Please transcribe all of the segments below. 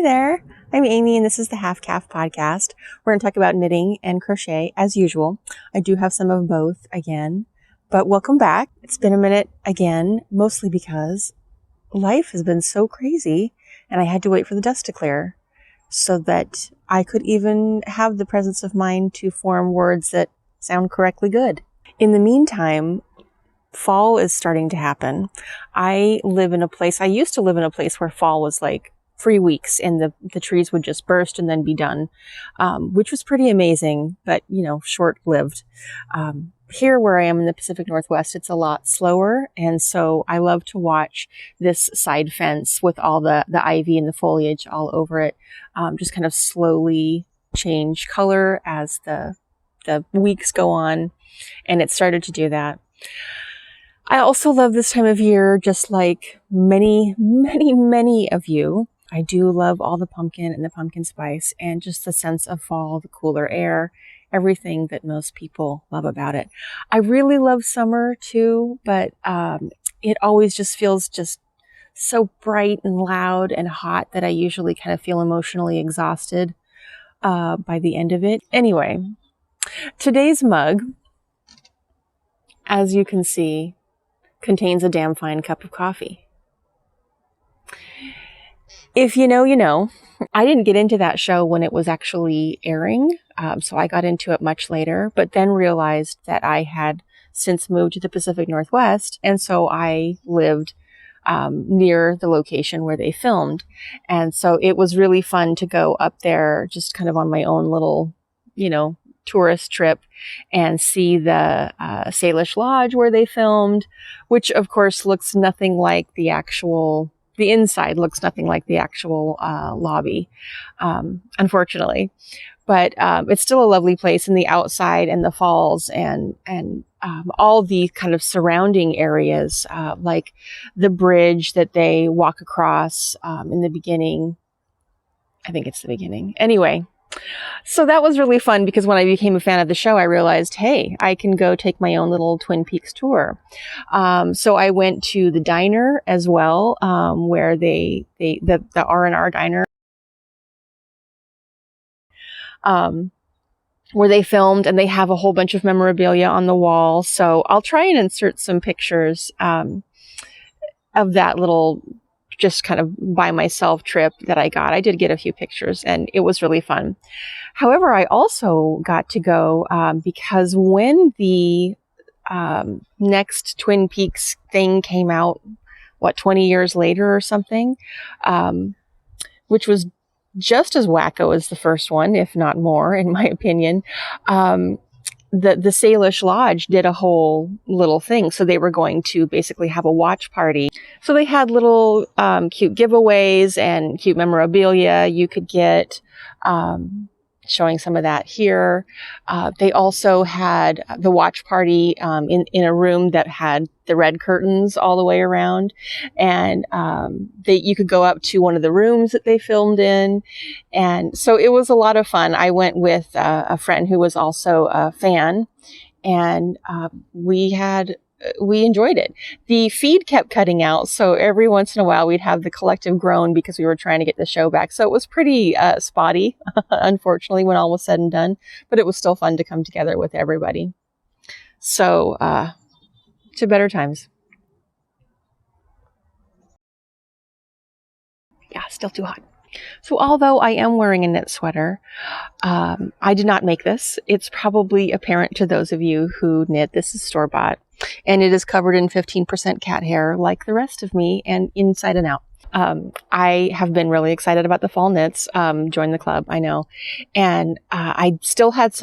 Hi there, I'm Amy and this is the Half Caff podcast. We're going to talk about knitting and crochet as usual. I do have some of both again, but welcome back. It's been a minute again, mostly because life has been so crazy and I had to wait for the dust to clear so that I could even have the presence of mind to form words that sound correctly good. In the meantime, fall is starting to happen. I used to live in a place where fall was like 3 weeks and the trees would just burst and then be done, which was pretty amazing, but, short-lived. Here where I am in the Pacific Northwest, it's a lot slower. And so I love to watch this side fence with all the ivy and the foliage all over it, just kind of slowly change color as the weeks go on. And it started to do that. I also love this time of year, just like many, many, many of you. I do love all the pumpkin and the pumpkin spice and just the sense of fall, the cooler air, everything that most people love about it. I really love summer too, but it always just feels just so bright and loud and hot that I usually kind of feel emotionally exhausted by the end of it. Anyway, today's mug, as you can see, contains a damn fine cup of coffee. If you know, you know. I didn't get into that show when it was actually airing, so I got into it much later, but then realized that I had since moved to the Pacific Northwest, and so I lived near the location where they filmed. And so it was really fun to go up there just kind of on my own little, tourist trip and see the Salish Lodge where they filmed, which of course looks nothing like the inside looks nothing like the actual lobby, unfortunately. But it's still a lovely place, and the outside and the falls and all the kind of surrounding areas, like the bridge that they walk across in the beginning. I think it's the beginning. Anyway, so that was really fun because when I became a fan of the show, I realized, hey, I can go take my own little Twin Peaks tour. So I went to the diner as well, where the R&R diner, where they filmed, and they have a whole bunch of memorabilia on the wall. So I'll try and insert some pictures of that little just kind of by myself trip that I got. I did get a few pictures and it was really fun. However, I also got to go because when the next Twin Peaks thing came out, 20 years later or something, which was just as wacko as the first one, if not more, in my opinion. The Salish Lodge did a whole little thing. So they were going to basically have a watch party. So they had little cute giveaways and cute memorabilia you could get, showing some of that here. They also had the watch party in a room that had the red curtains all the way around. And you could go up to one of the rooms that they filmed in. And so it was a lot of fun. I went with a friend who was also a fan, and we enjoyed it. The feed kept cutting out, so every once in a while we'd have the collective groan because we were trying to get the show back. So it was pretty spotty, unfortunately, when all was said and done, but it was still fun to come together with everybody. So, to better times. Yeah, still too hot. So although I am wearing a knit sweater, I did not make this. It's probably apparent to those of you who knit. This is store-bought, and it is covered in 15% cat hair like the rest of me, and inside and out. I have been really excited about the fall knits. Join the club, I know. And I still had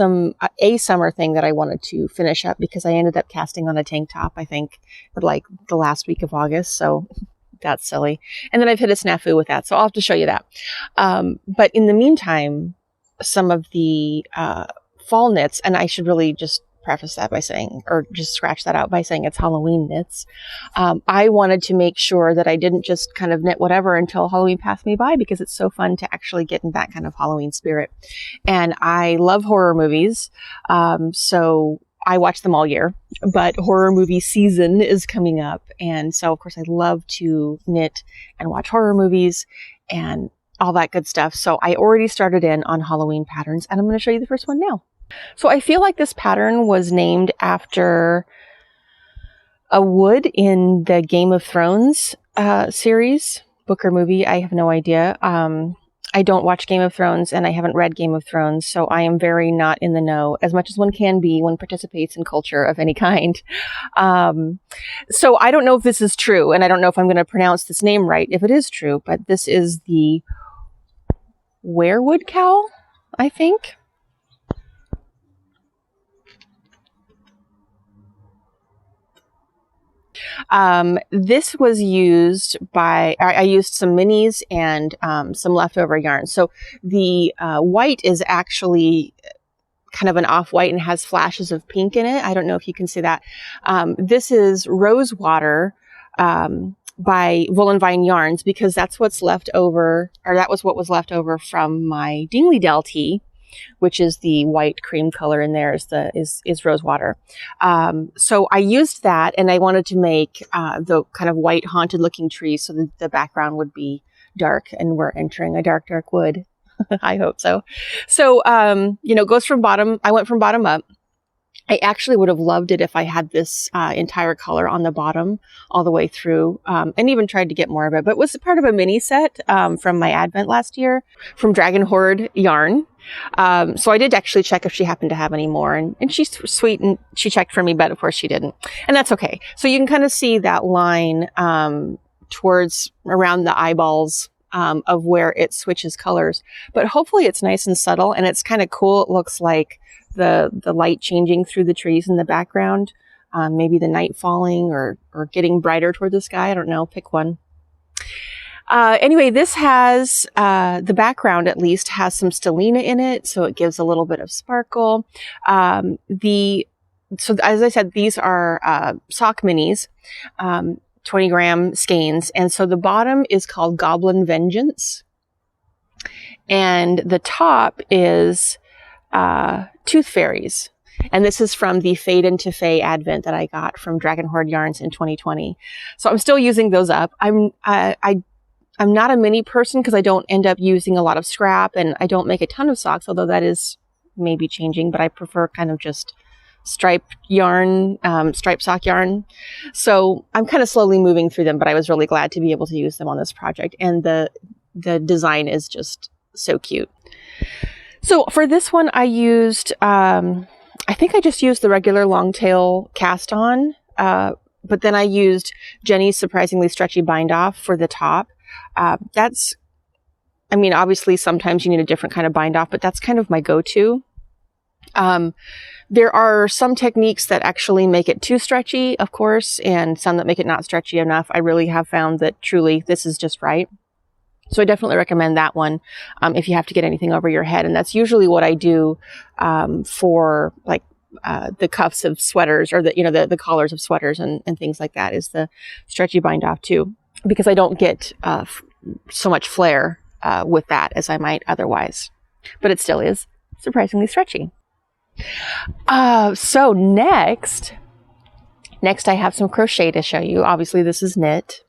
a summer thing that I wanted to finish up because I ended up casting on a tank top, I think, like the last week of August. So that's silly. And then I've hit a snafu with that. So I'll have to show you that. But in the meantime, some of the fall knits, and I should really just preface that by saying, or just scratch that out by saying it's Halloween knits. I wanted to make sure that I didn't just kind of knit whatever until Halloween passed me by, because it's so fun to actually get in that kind of Halloween spirit. And I love horror movies. So I watch them all year, but horror movie season is coming up. And so, of course, I love to knit and watch horror movies. And all that good stuff. So I already started in on Halloween patterns, and I'm going to show you the first one now. So I feel like this pattern was named after a wood in the Game of Thrones series, book or movie. I have no idea. I don't watch Game of Thrones, and I haven't read Game of Thrones, so I am very not in the know, as much as one can be when participates in culture of any kind. So I don't know if this is true, and I don't know if I'm going to pronounce this name right, if it is true, but this is the Weirwood cowl, I think. This was used by, I used some minis and some leftover yarn. So the white is actually kind of an off-white and has flashes of pink in it. I don't know if you can see that. This is Rosewater by Voolenvine yarns, because that's what's left over, or that was what was left over from my Dingley Dell tee, which is the white cream color in there is Rosewater. So I used that, and I wanted to make the kind of white haunted looking trees so that the background would be dark, and we're entering a dark, dark wood. I hope so. So, you know, it goes from bottom. I went from bottom up. I actually would have loved it if I had this entire color on the bottom all the way through, and even tried to get more of it, but it was part of a mini set from my advent last year from Dragon Hoard yarn. So I did actually check if she happened to have any more, and she's sweet, and she checked for me, but of course she didn't, and that's okay. So you can kind of see that line towards around the eyeballs of where it switches colors, but hopefully it's nice and subtle, and it's kind of cool. It looks like the light changing through the trees in the background, maybe the night falling or getting brighter toward the sky. I don't know, pick one. Anyway, this has, the background at least has some stellina in it, so it gives a little bit of sparkle. So as I said, these are sock minis, 20-gram skeins, and so the bottom is called Goblin Vengeance, and the top is Tooth Fairies. And this is from the Fade into Fae Advent that I got from Dragon Hoard Yarns in 2020. So I'm still using those up. I'm not a mini person because I don't end up using a lot of scrap, and I don't make a ton of socks, although that is maybe changing, but I prefer kind of just striped yarn, striped sock yarn. So I'm kind of slowly moving through them, but I was really glad to be able to use them on this project. And the design is just so cute. So for this one, I used, I think I just used the regular long tail cast on, but then I used Jenny's surprisingly stretchy bind off for the top. I mean, obviously sometimes you need a different kind of bind off, but that's kind of my go-to. There are some techniques that actually make it too stretchy, of course, and some that make it not stretchy enough. I really have found that truly this is just right. So I definitely recommend that one if you have to get anything over your head. And that's usually what I do for like the cuffs of sweaters, or the collars of sweaters and things like that, is the stretchy bind off too, because I don't get so much flare with that as I might otherwise. But it still is surprisingly stretchy. So next I have some crochet to show you. Obviously this is knit.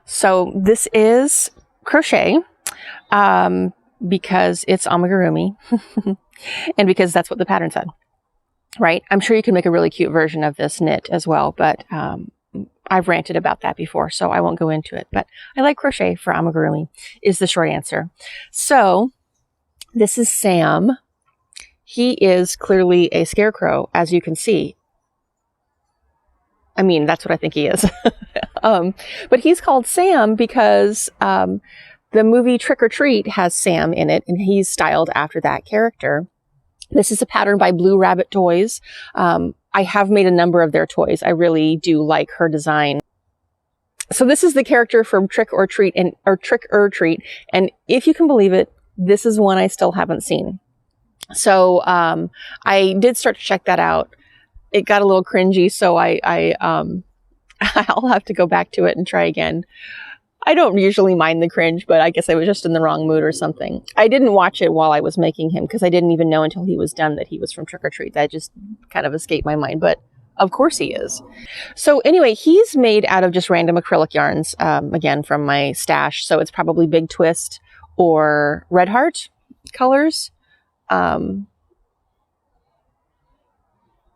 So this is crochet because it's amigurumi and because that's what the pattern said, right? I'm sure you can make a really cute version of this knit as well, but I've ranted about that before, so I won't go into it. But I like crochet for amigurumi is the short answer. So this is Sam. He is clearly a scarecrow, as you can see. I mean, that's what I think he is. But he's called Sam because the movie Trick or Treat has Sam in it, and he's styled after that character. This is a pattern by Blue Rabbit Toys. I have made a number of their toys. I really do like her design. So this is the character from Trick or Treat, or Trick or Treat, and if you can believe it, this is one I still haven't seen. So I did start to check that out. It got a little cringy, so I'll have to go back to it and try again. I don't usually mind the cringe, but I guess I was just in the wrong mood or something. I didn't watch it while I was making him because I didn't even know until he was done that he was from Trick or Treat. That just kind of escaped my mind, but Of course he is. So anyway, he's made out of just random acrylic yarns, again, from my stash. So it's probably Big Twist or Red Heart colors.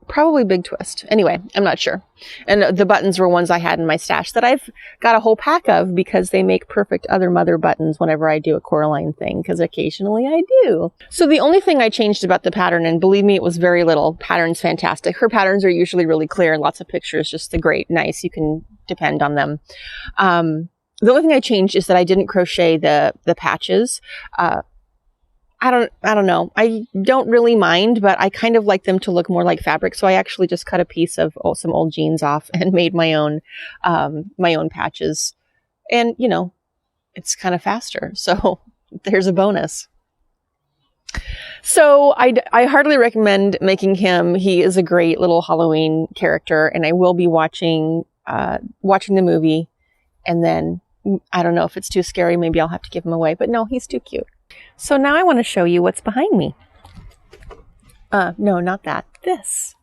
Probably Big Twist. Anyway, I'm not sure. And the buttons were ones I had in my stash that I've got a whole pack of because they make perfect other mother buttons whenever I do a Coraline thing, because occasionally I do. So the only thing I changed about the pattern, and believe me, it was very little. Pattern's fantastic. Her patterns are usually really clear and lots of pictures, just great, nice. You can depend on them. The only thing I changed is that I didn't crochet the patches. I don't know. I don't really mind, but I kind of like them to look more like fabric. So I actually just cut a piece of some old jeans off and made my own patches. And, you know, it's kind of faster. So there's a bonus. So I hardly recommend making him. He is a great little Halloween character, and I will be watching the movie. And then I don't know if it's too scary. Maybe I'll have to give him away, but no, he's too cute. So now I want to show you what's behind me. No, not that. This.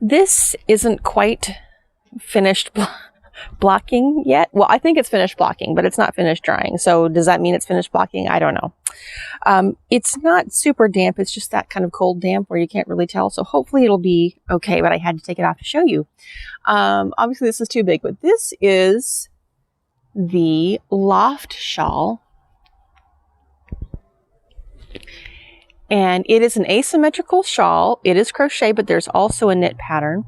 This isn't quite finished blocking yet. Well, I think it's finished blocking, but it's not finished drying. So does that mean it's finished blocking? I don't know. It's not super damp. It's just that kind of cold damp where you can't really tell. So hopefully it'll be okay, but I had to take it off to show you. Obviously this is too big, but this is the Loft shawl. And it is an asymmetrical shawl. It is crochet, but there's also a knit pattern.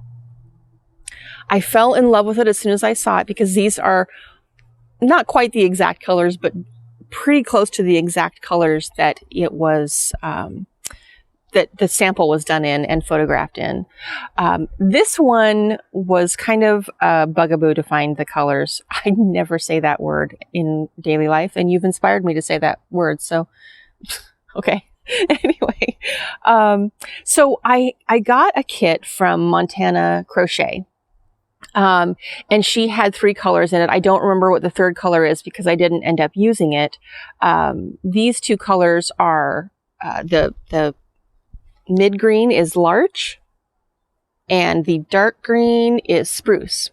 I fell in love with it as soon as I saw it because these are not quite the exact colors, but pretty close to the exact colors that it was, that the sample was done in and photographed in. This one was kind of a bugaboo to find the colors. I never say that word in daily life, and you've inspired me to say that word. So, okay. Anyway, so I got a kit from Montana Crochet, and she had 3 colors in it. I don't remember what the third color is because I didn't end up using it. These 2 colors are, the mid green is Larch and the dark green is Spruce.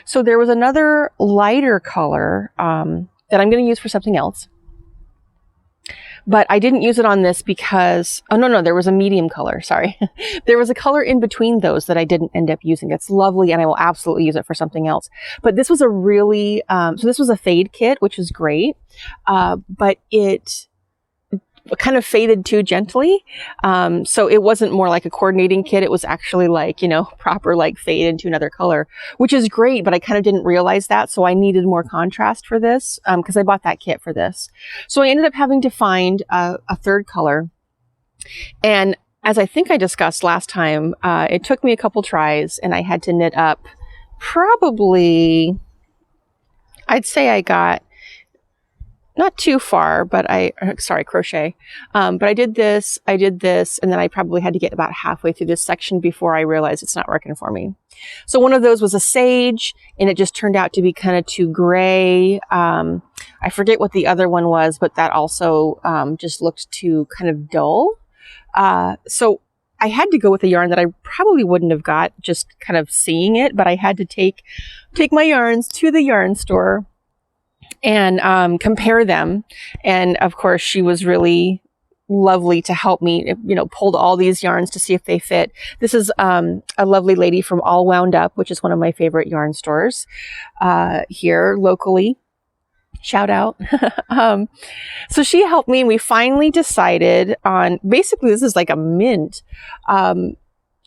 So there was another lighter color, that I'm going to use for something else. But I didn't use it on this because, oh, no, there was a medium color. Sorry. There was a color in between those that I didn't end up using. It's lovely, and I will absolutely use it for something else. But this was a really, so this was a fade kit, which is great. But it kind of faded too gently. So it wasn't more like a coordinating kit. It was actually like, you know, proper like fade into another color, which is great, but I kind of didn't realize that. So I needed more contrast for this, because I bought that kit for this. So I ended up having to find a third color. And as I think I discussed last time, it took me a couple tries and I had to knit up probably, I'd say I got not too far, but crochet. But I did this, and then I probably had to get about halfway through this section before I realized it's not working for me. So one of those was a sage, and it just turned out to be kind of too gray. I forget what the other one was, but that also just looked too kind of dull. So I had to go with a yarn that I probably wouldn't have got just kind of seeing it, but I had to take my yarns to the yarn store and compare them. And of course, she was really lovely to help me, you know, pulled all these yarns to see if they fit. This is a lovely lady from All Wound Up, which is one of my favorite yarn stores here locally. Shout out. So she helped me, and we finally decided on, basically this is like a mint. Did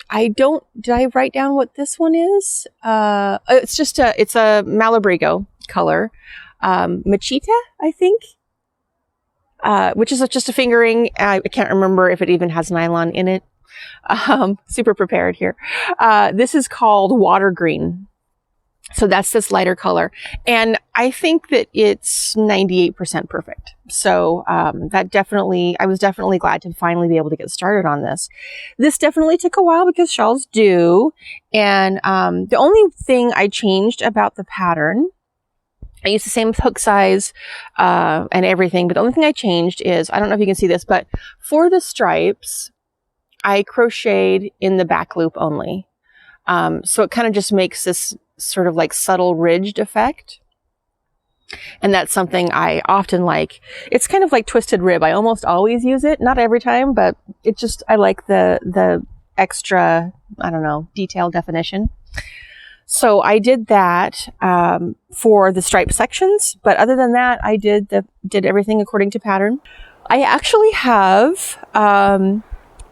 I write down what this one is? It's a Malabrigo color. Mechita, I think, which is just a fingering. I can't remember if it even has nylon in it. Super prepared here. This is called Water Green. So that's this lighter color. And I think that it's 98% perfect. So, I was definitely glad to finally be able to get started on this. This definitely took a while because shawls do. And, the only thing I changed about the pattern, I used the same hook size, and everything, but the only thing I changed is, I don't know if you can see this, but for the stripes, I crocheted in the back loop only. So it kind of just makes this sort of like subtle ridged effect. And that's something I often like. It's kind of like twisted rib. I almost always use it. Not every time, but it just, I like the extra, I don't know, detailed definition. So I did that for the stripe sections. But other than that, I did everything according to pattern. I actually have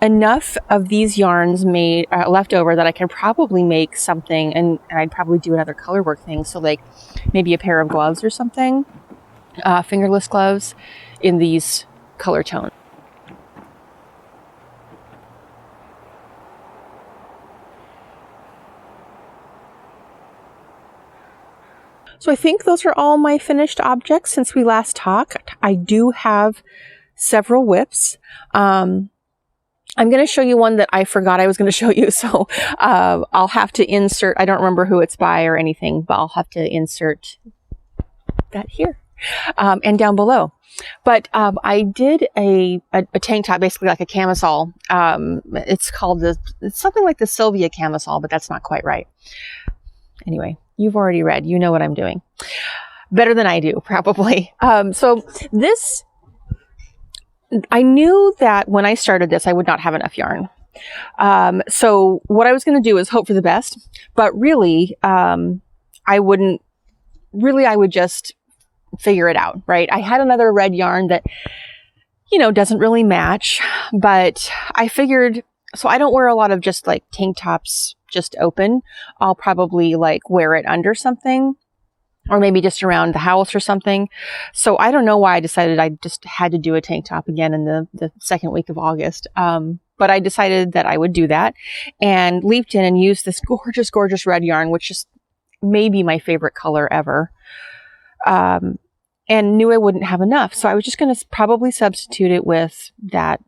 enough of these yarns made left over that I can probably make something, and I'd probably do another color work thing. So like maybe a pair of gloves or something, fingerless gloves in these color tones. So I think those are all my finished objects since we last talked. I do have several whips. I'm going to show you one that I forgot I was going to show you. So I'll have to insert, I don't remember who it's by or anything, but I'll have to insert that here and down below. But I did a tank top, basically like a camisole. It's something like the Sylvia camisole, but that's not quite right. Anyway, you've already read. You know what I'm doing. Better than I do, probably. So this... I knew that when I started this, I would not have enough yarn. So what I was going to do is hope for the best, but really, I would just figure it out, right? I had another red yarn that, doesn't really match, but I figured, so I don't wear a lot of just like tank tops, just open. I'll probably like wear it under something, or maybe just around the house or something. So I don't know why I decided I just had to do a tank top again in the second week of August. But I decided that I would do that and leaped in and used this gorgeous, gorgeous red yarn, which is maybe my favorite color ever. And knew I wouldn't have enough. So I was just going to probably substitute it with that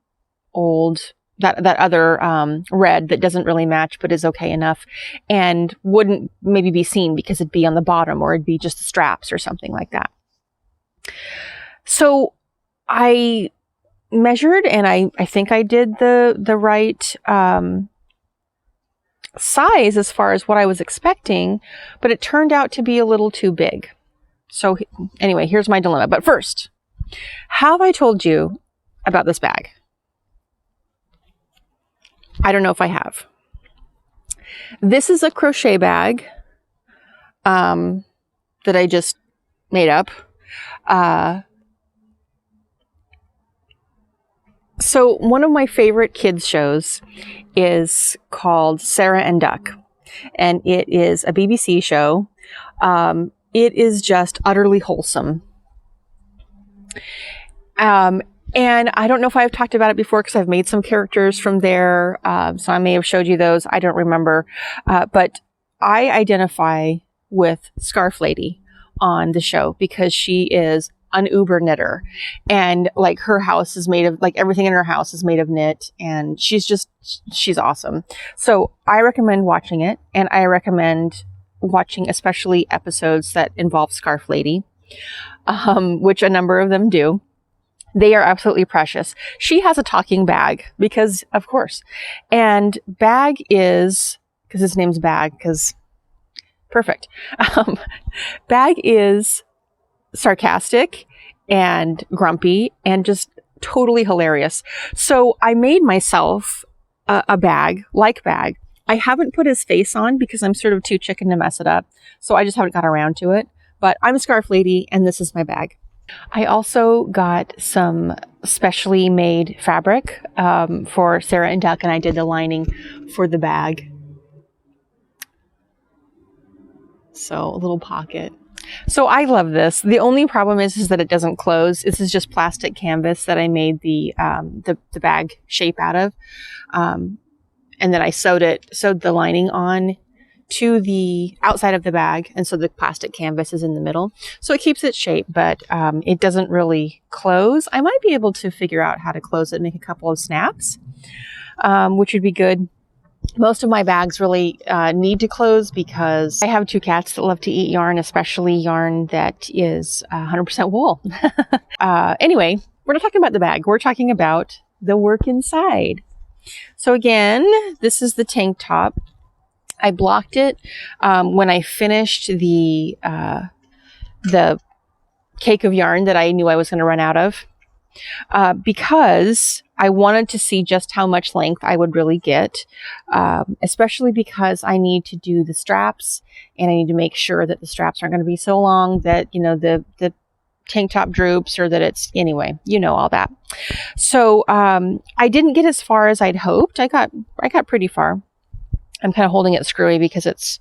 other red that doesn't really match but is okay enough and wouldn't maybe be seen because it'd be on the bottom or it'd be just the straps or something like that. So I measured and I think I did the right size as far as what I was expecting, but it turned out to be a little too big. So anyway, here's my dilemma. But first, have I told you about this bag? I don't know if I have. This is a crochet bag that I just made up. So one of my favorite kids shows is called Sarah and Duck, and it is a BBC show. It is just utterly wholesome. And I don't know if I've talked about it before because I've made some characters from there. So I may have showed you those. I don't remember. But I identify with Scarf Lady on the show because she is an uber knitter. And like her house is made of, like everything in her house is made of knit. And she's awesome. So I recommend watching it. And I recommend watching especially episodes that involve Scarf Lady, which a number of them do. They are absolutely precious. She has a talking bag because, of course, and Bag is, because his name's Bag, because perfect. Bag is sarcastic and grumpy and just totally hilarious. So I made myself a bag, like Bag. I haven't put his face on because I'm sort of too chicken to mess it up. So I just haven't got around to it. But I'm Scarf Lady and this is my bag. I also got some specially made fabric for Sarah and Duck, and I did the lining for the bag. So a little pocket. So I love this. The only problem is that it doesn't close. This is just plastic canvas that I made the bag shape out of, and then I sewed the lining on to the outside of the bag, and so the plastic canvas is in the middle, so it keeps its shape, but it doesn't really close. I might be able to figure out how to close it, make a couple of snaps, which would be good. Most of my bags really need to close because I have two cats that love to eat yarn, especially yarn that is 100% wool. Anyway, we're not talking about the bag. We're talking about the work inside. So again, this is the tank top. I blocked it when I finished the cake of yarn that I knew I was going to run out of, because I wanted to see just how much length I would really get, especially because I need to do the straps, and I need to make sure that the straps aren't going to be so long that, you know, the tank top droops, or that it's, anyway, you know, all that. So I didn't get as far as I'd hoped. I got pretty far. I'm kind of holding it screwy because it's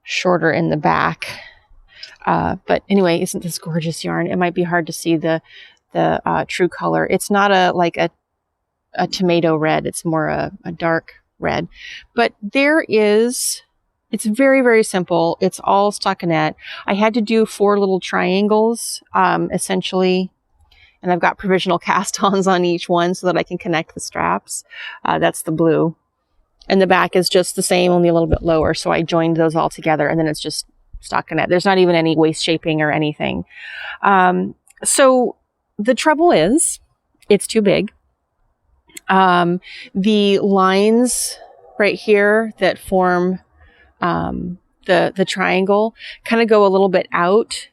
shorter in the back. But anyway, isn't this gorgeous yarn? It might be hard to see the true color. It's not like a tomato red. It's more a dark red. But it's very, very simple. It's all stockinette. I had to do 4 little triangles, essentially. And I've got provisional cast-ons on each one so that I can connect the straps. That's the blue. And the back is just the same, only a little bit lower. So I joined those all together, and then it's just stockinette. There's not even any waist shaping or anything. So the trouble is, it's too big. The lines right here that form the triangle kind of go a little bit out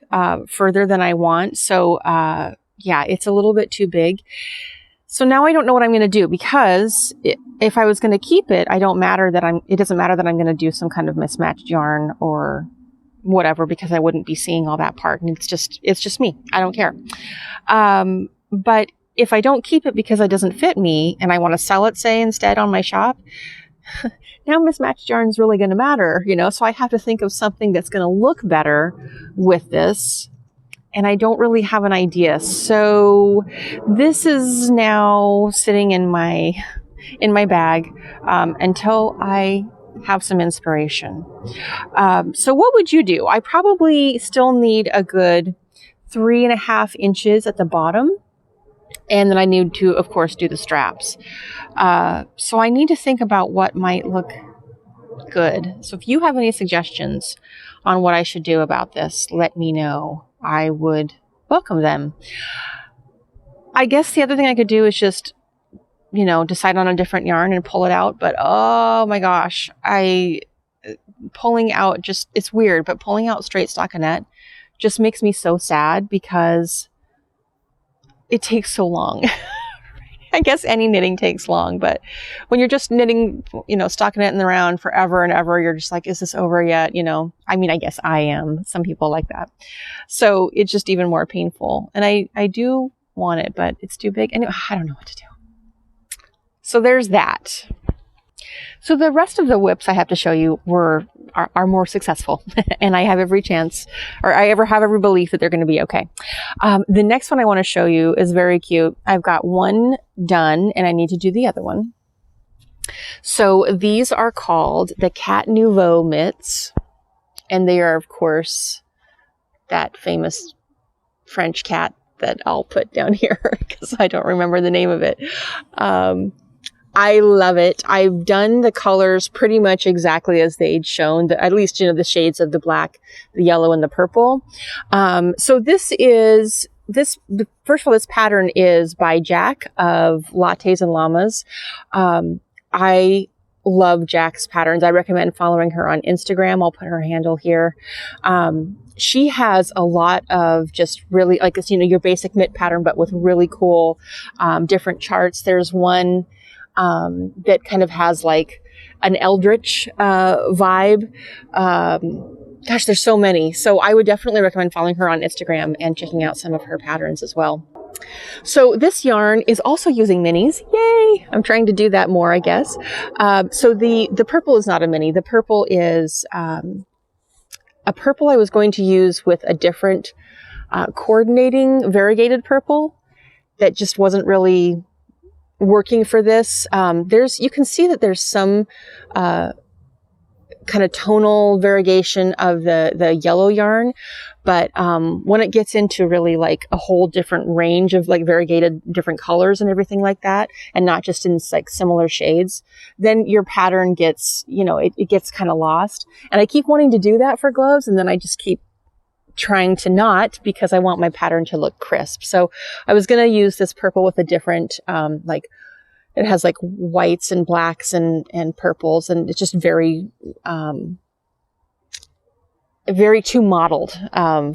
further than I want. So yeah, it's a little bit too big. So now I don't know what I'm going to do, because if I was going to keep it, it doesn't matter that I'm going to do some kind of mismatched yarn or whatever, because I wouldn't be seeing all that part. And it's just me. I don't care. But if I don't keep it because it doesn't fit me and I want to sell it, say, instead on my shop, now mismatched yarn is really going to matter, you know? So I have to think of something that's going to look better with this. And I don't really have an idea. So this is now sitting in my bag until I have some inspiration. So what would you do? I probably still need a good 3.5 inches at the bottom. And then I need to, of course, do the straps. So I need to think about what might look good. So if you have any suggestions on what I should do about this, let me know. I would welcome them. I guess the other thing I could do is just, you know, decide on a different yarn and pull it out. But oh my gosh, pulling out just, it's weird, but pulling out straight stockinette just makes me so sad because it takes so long. I guess any knitting takes long, but when you're just knitting, you know, stockinette in the round forever and ever, you're just like, is this over yet? You know, I mean, I guess I am. Some people like that. So it's just even more painful. And I do want it, but it's too big. And I don't know what to do. So there's that. So the rest of the whips I have to show you are more successful, and I have every chance, or I have every belief that they're going to be okay. The next one I want to show you is very cute. I've got one done, and I need to do the other one. So these are called the Cat Nouveau mitts, and they are, of course, that famous French cat that I'll put down here because I don't remember the name of it. I love it. I've done the colors pretty much exactly as they'd shown, at least, you know, the shades of the black, the yellow, and the purple. So first of all, this pattern is by Jack of Lattes and Llamas. I love Jack's patterns. I recommend following her on Instagram. I'll put her handle here. She has a lot of just really, like, you know, your basic mitt pattern, but with really cool, different charts. There's one that kind of has like an eldritch vibe. Gosh, there's so many. So I would definitely recommend following her on Instagram and checking out some of her patterns as well. So this yarn is also using minis. Yay! I'm trying to do that more, I guess. So the purple is not a mini. The purple is a purple I was going to use with a different coordinating variegated purple that just wasn't really working for this. You can see that there's some kind of tonal variegation of the yellow yarn, but when it gets into really like a whole different range of like variegated different colors and everything like that, and not just in like similar shades, then your pattern gets, you know, it gets kind of lost. And I keep wanting to do that for gloves, and then I just keep trying to not, because I want my pattern to look crisp. So I was going to use this purple with a different, like It has like whites and blacks and purples, and it's just very, very too modeled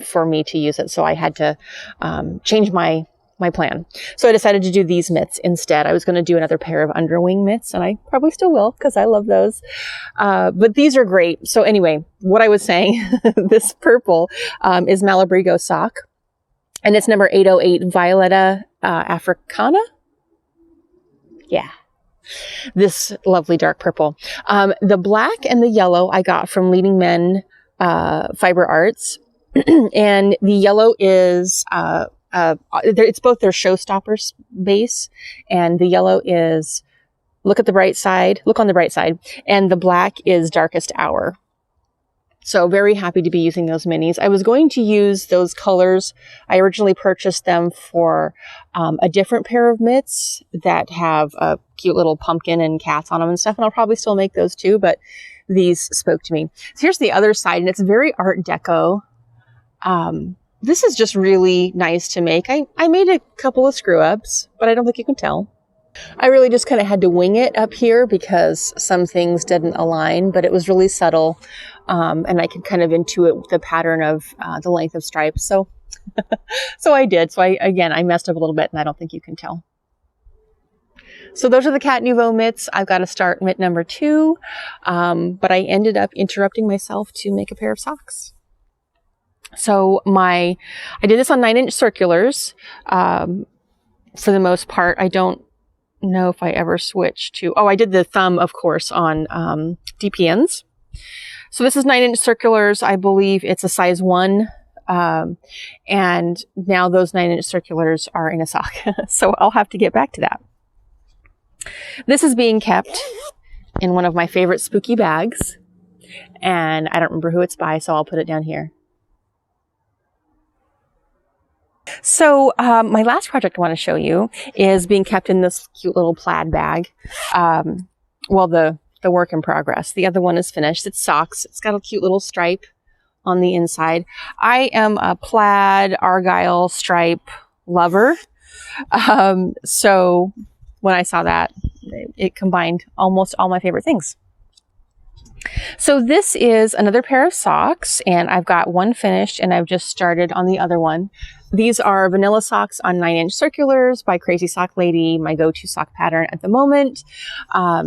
for me to use it. So I had to change my plan. So I decided to do these mitts instead. I was going to do another pair of underwing mitts, and I probably still will because I love those. But these are great. So anyway, what I was saying, this purple is Malabrigo sock, and it's number 808 Violeta Africana. Yeah. This lovely dark purple. The black and the yellow I got from Leading Men Fiber Arts. And the yellow is, it's both their Showstoppers base, and the yellow is look on the bright side, and the black is Darkest Hour. So very happy to be using those minis. I was going to use those colors. I originally purchased them for a different pair of mitts that have a cute little pumpkin and cats on them and stuff, and I'll probably still make those too, but these spoke to me. So here's the other side, and it's very Art Deco. This is just really nice to make. I made a couple of screw ups, but I don't think you can tell. I really just kind of had to wing it up here because some things didn't align, but it was really subtle. And I could kind of intuit the pattern of the length of stripes. So, so I did. So I messed up a little bit, and I don't think you can tell. So those are the Cat Nouveau mitts. I've got to start mitt number 2. But I ended up interrupting myself to make a pair of socks. So I did this on 9-inch circulars. For the most part, I don't know if I ever switched to, I did the thumb, of course, on DPNs. So this is 9-inch circulars. I believe it's a size 1. And now those 9-inch circulars are in a sock. So I'll have to get back to that. This is being kept in one of my favorite spooky bags. And I don't remember who it's by, so I'll put it down here. So my last project I want to show you is being kept in this cute little plaid bag. Well, the work in progress. The other one is finished. It's socks. It's got a cute little stripe on the inside. I am a plaid argyle stripe lover. So when I saw that, it combined almost all my favorite things. So this is another pair of socks, and I've got one finished, and I've just started on the other one. These are vanilla socks on 9-inch circulars by Crazy Sock Lady, my go-to sock pattern at the moment.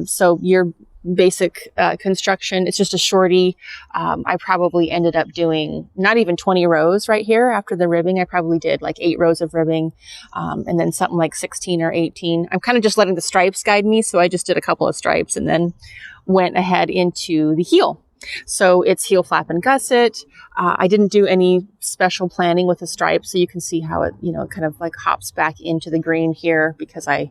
So your basic construction, it's just a shorty. I probably ended up doing not even 20 rows right here after the ribbing. I probably did like 8 rows of ribbing, and then something like 16 or 18. I'm kind of just letting the stripes guide me, so I just did a couple of stripes and then went ahead into the heel. So it's heel flap and gusset. I didn't do any special planning with the stripes, so you can see how it, kind of like hops back into the green here because I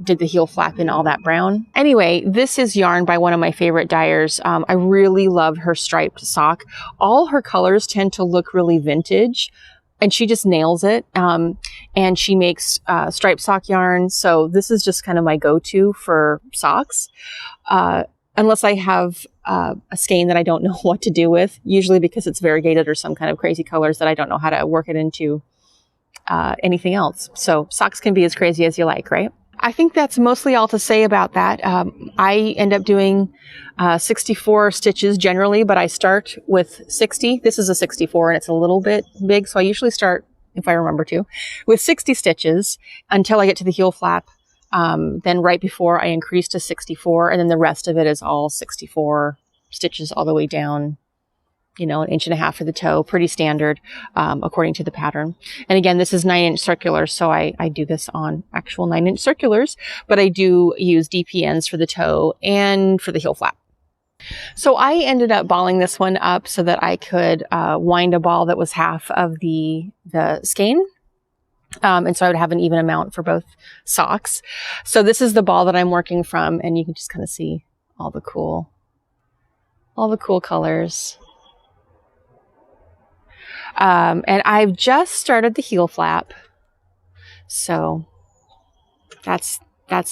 did the heel flap in all that brown. Anyway, this is yarn by one of my favorite dyers. I really love her striped sock. All her colors tend to look really vintage, and she just nails it. And she makes striped sock yarn. So this is just kind of my go-to for socks. Unless I have a skein that I don't know what to do with, usually because it's variegated or some kind of crazy colors that I don't know how to work it into anything else. So socks can be as crazy as you like, right? I think that's mostly all to say about that. I end up doing 64 stitches generally, but I start with 60. This is a 64 and it's a little bit big, so I usually start, if I remember to, with 60 stitches until I get to the heel flap. Then right before I increase to 64, and then the rest of it is all 64 stitches all the way down, an 1.5 inches for the toe, pretty standard, according to the pattern. And again, this is 9-inch circulars, so I do this on actual 9-inch circulars, but I do use DPNs for the toe and for the heel flap. So I ended up balling this one up so that I could wind a ball that was half of the skein. And so I would have an even amount for both socks. So this is the ball that I'm working from, and you can just kind of see all the cool colors. And I've just started the heel flap. So that's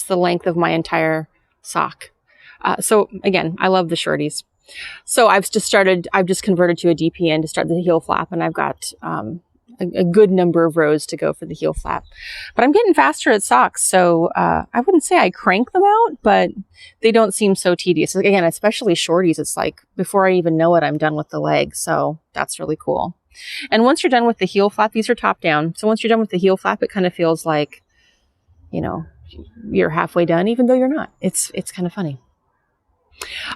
the length of my entire sock. So again, I love the shorties. So I've just converted to a DPN to start the heel flap, and I've got, a good number of rows to go for the heel flap. But I'm getting faster at socks, so I wouldn't say I crank them out, but they don't seem so tedious. Again, especially shorties, it's like before I even know it, I'm done with the leg, so that's really cool. And once you're done with the heel flap, these are top down, so once you're done with the heel flap, it kind of feels like, you know, you're halfway done, even though you're not. It's kind of funny.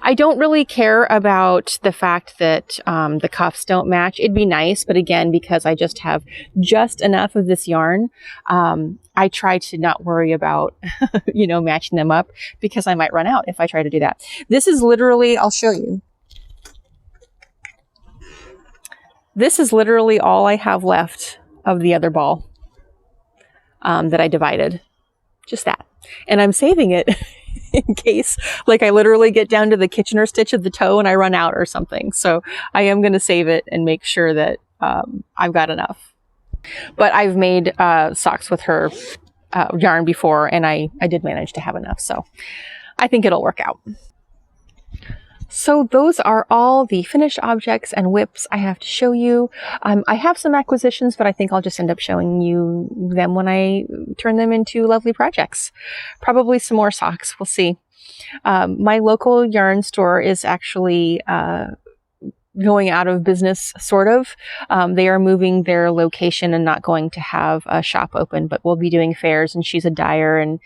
I don't really care about the fact that the cuffs don't match. It'd be nice, but again, because I just have just enough of this yarn, I try to not worry about, you know, matching them up, because I might run out if I try to do that. This is literally, I'll show you. This is literally all I have left of the other ball that I divided. Just that. And I'm saving it in case, like, I literally get down to the Kitchener stitch of the toe and I run out or something. So I am going to save it and make sure that I've got enough. But I've made socks with her yarn before, and I did manage to have enough. So I think it'll work out. So those are all the finished objects and whips I have to show you. I have some acquisitions, but I think I'll just end up showing you them when I turn them into lovely projects. Probably some more socks, we'll see. My local yarn store is actually going out of business, sort of. They are moving their location and not going to have a shop open, but we'll be doing fairs, and she's a dyer and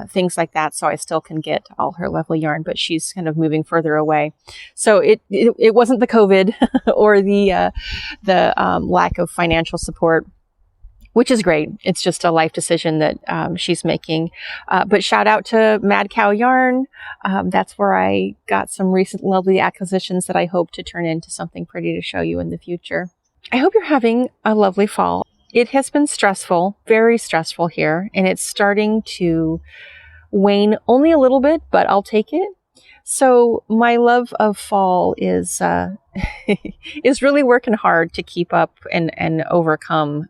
things like that, so I still can get all her lovely yarn, but she's kind of moving further away. So it wasn't the COVID or the lack of financial support, which is great. It's just a life decision that she's making. But shout out to Mad Cow Yarn. That's where I got some recent lovely acquisitions that I hope to turn into something pretty to show you in the future. I hope you're having a lovely fall. It has been stressful, very stressful here, and it's starting to wane only a little bit, but I'll take it. So my love of fall is is really working hard to keep up and overcome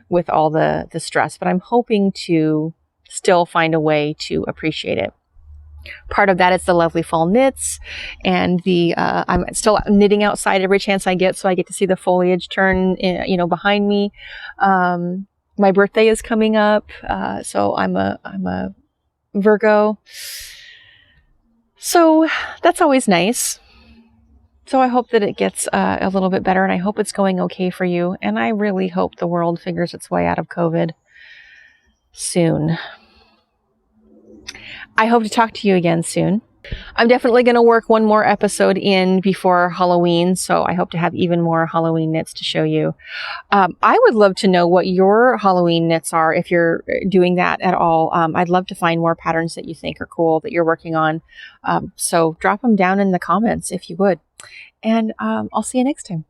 with all the stress, but I'm hoping to still find a way to appreciate it. Part of that is the lovely fall knits, and I'm still knitting outside every chance I get, so I get to see the foliage turn, you know, behind me. My birthday is coming up, so I'm a Virgo. So that's always nice. So I hope that it gets a little bit better, and I hope it's going okay for you. And I really hope the world figures its way out of COVID soon. I hope to talk to you again soon. I'm definitely going to work one more episode in before Halloween, so I hope to have even more Halloween knits to show you. I would love to know what your Halloween knits are, if you're doing that at all. I'd love to find more patterns that you think are cool that you're working on. So drop them down in the comments if you would. And I'll see you next time.